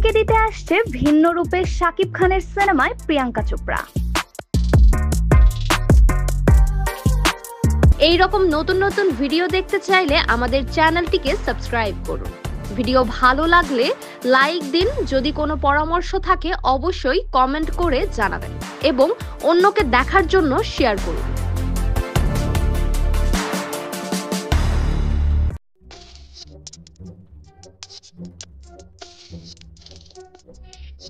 চমকে দিতে আসছে ভিন্ন রূপে শাকিব খানের সিনেমায় প্রিয়াঙ্কা চোপড়া। এই রকম নতুন নতুন ভিডিও দেখতে চাইলে আমাদের চ্যানেলটিকে সাবস্ক্রাইব করুন। ভিডিও ভালো লাগলে লাইক দিন, যদি কোনো পরামর্শ থাকে অবশ্যই কমেন্ট করে জানাবেন এবং অন্যকে দেখার জন্য শেয়ার করুন।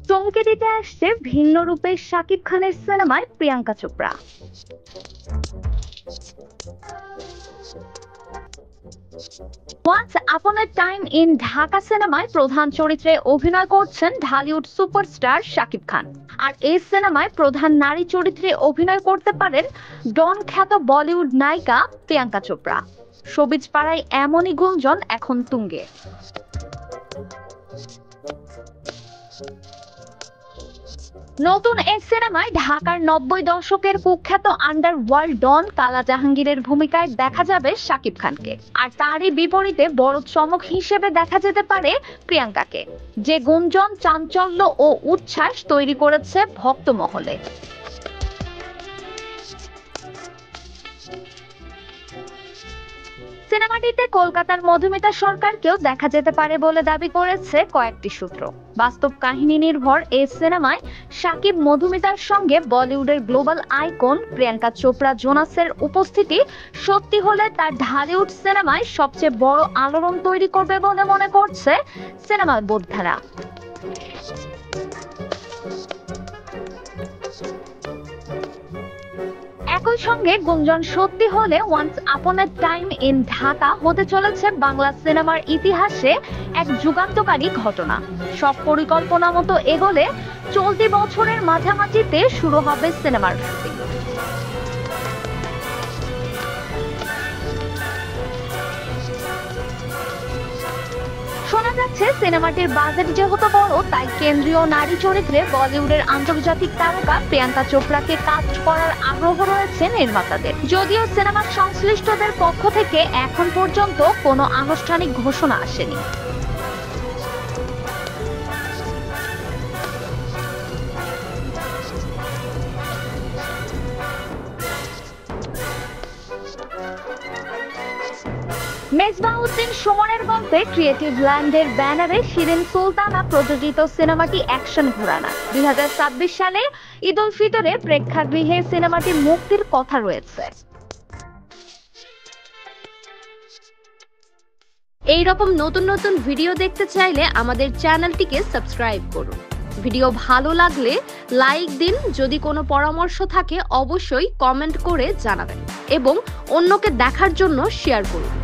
চমকে দিতে আসছে ভিন্ন রূপে শাকিব খানের সিনেমায় Priyanka Chopra. Once upon A time in Dhaka সিনেমায় প্রধান চরিত্রে অভিনয় করছেন ঢালিউড সুপারস্টার শাকিব খান। আর এই সিনেমায় প্রধান নারী চরিত্রে অভিনয় করতে পারেন ডন খ্যাত বলিউড নায়িকা প্রিয়াঙ্কা চোপড়া। শোবিজ পাড়ায় এমনই গুঞ্জন এখন তুঙ্গে। নতুন এই সিনেমায় ঢাকার 90 দশকের কুখ্যাত আন্ডারওয়ার্ল্ড ডন কালা জাহাঙ্গীরের ভূমিকায় দেখা যাবে শাকিব খানকে। আর তারই বিপরীতে বড় চমক হিসেবে দেখা যেতে পারে প্রিয়াঙ্কাকে, যে গুঞ্জন, চাঞ্চল্য ও উচ্ছ্বাস তৈরি করেছে ভক্ত মহলে। সিনেমাটিতে কলকাতার মধুমিতা সরকারকেও দেখা যেতে পারে বলে দাবি করেছে কয়েকটি সূত্র। বাস্তব কাহিনী নির্ভর এই সিনেমায় শাকিব মধুমিতার সঙ্গে বলিউডের গ্লোবাল আইকন প্রিয়াঙ্কা চোপড়া জোনাসের উপস্থিতি সত্যি হলে তার ঢালিউড সিনেমায় সবচেয়ে বড় আলোড়ন তৈরি করবে বলে মনে করছে সিনেমার বোদ্ধারা। একই সঙ্গে গুঞ্জন সত্যি হলে once upon A time in Dhaka হতে চলেছে বাংলা সিনেমার ইতিহাসে এক যুগান্তকারী ঘটনা। সব পরিকল্পনা মতো এগোলে চলতি বছরের মাঝামাঝিতে শুরু হবে সিনেমার শুটিং। শোনা যাচ্ছে সিনেমাটির বাজেট যেহেতু বড়, তাই কেন্দ্রীয় নারী চরিত্রে বলিউডের আন্তর্জাতিক তারকা প্রিয়াঙ্কা চোপড়াকে কাস্ট করার আগ্রহ রয়েছে নির্মাতাদের। যদিও সিনেমার সংশ্লিষ্টদের পক্ষ থেকে এখন পর্যন্ত কোনো আনুষ্ঠানিক ঘোষণা আসেনি। মেজবাউদ্দিন সুমনের গল্পে ক্রিয়েটিভ ল্যান্ডের ব্যানারে শিরিন সুলতানা প্রযোজিত সিনেমাটি অ্যাকশন ঘোরানা। 2026 সালে ঈদ উল ফিতরে প্রেক্ষাগৃহে সিনেমাটি মুক্তির কথা রয়েছে। এই রকম নতুন নতুন ভিডিও দেখতে চাইলে আমাদের চ্যানেলটিকে সাবস্ক্রাইব করুন। ভিডিও ভালো লাগলে লাইক দিন, যদি কোনো পরামর্শ থাকে অবশ্যই কমেন্ট করে জানাবেন এবং অন্যকে দেখার জন্য শেয়ার করুন।